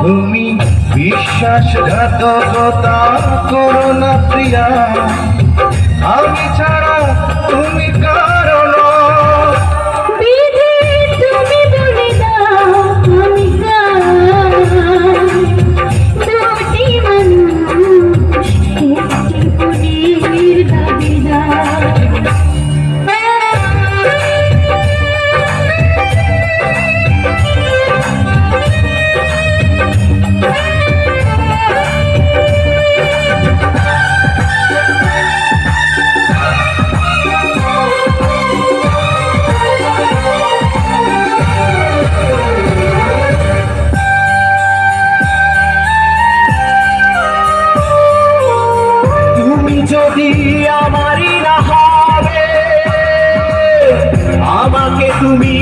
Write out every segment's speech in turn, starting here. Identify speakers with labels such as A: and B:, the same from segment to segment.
A: তুমি বিশ্বাসঘাতকতা করো না প্রিয়া, আমি ছাড়া তুমি কারণ। যদি আমারই না হবে, আমাকে তুমি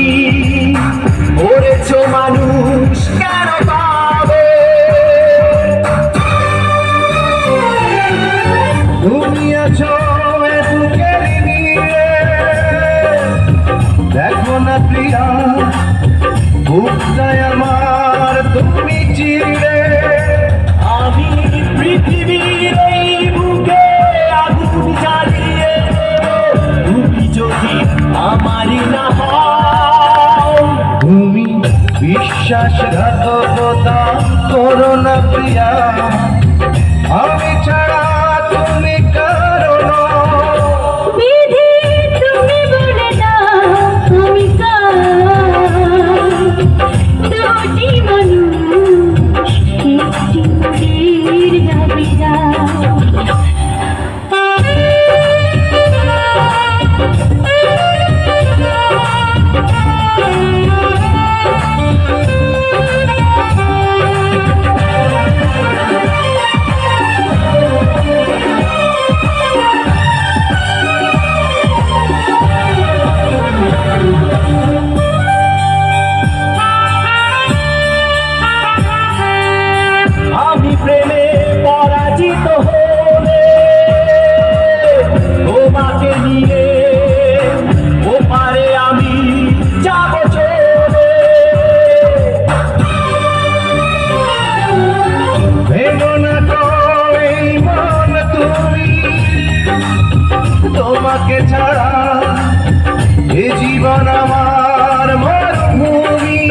A: করেছো মানুষ কেন পাবে? তুমি আছো বুকের নিয়ে, দেখো না প্রিয়া বুকটায় আমার তুমি চিরে। আমি পৃথিবীর এই বুকে আগুন জ্বালিয়ে তুমি যদি আমারই না হও। তুমি বিশ্বাসঘাতকতা করো না প্রিয়া, আমি ছাড়া তুমি কারণ। প্রেমে পরাজিত হলে তোমাকে নিয়ে ওপারে আমি যাব চলে। ভেঙো না তো এই মন তুমি, তোমাকে ছাড়া এ জীবন আমার মরুভূমি।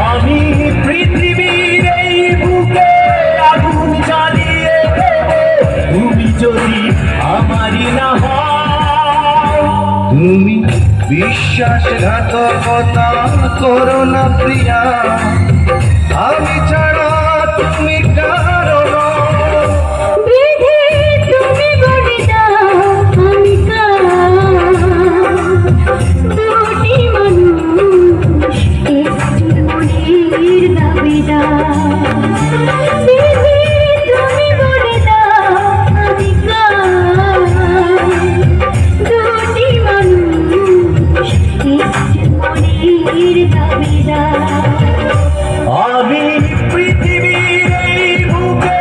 A: আমি পৃথিবীর এই বুকে আগুন জ্বালিয়ে দেব তুমি যদি আমারই না হও। তুমি বিশ্বাসঘাতকতা করো না প্রিয়া, আমি ছাড়া তুমি কারণ। আমি পৃথিবীর এই বুকে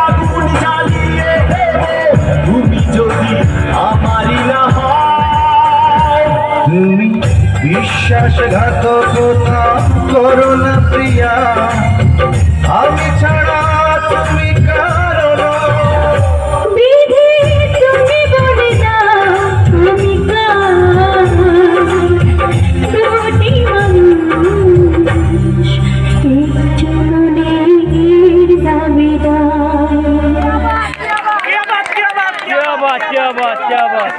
A: আগুন জ্বালিয়ে দেব তুমি যদি আমারই না হও। তুমি বিশ্বাসঘাতকতা করো না প্রিয়া, আমি ছাড়া তুমি কারণ।
B: क्या बात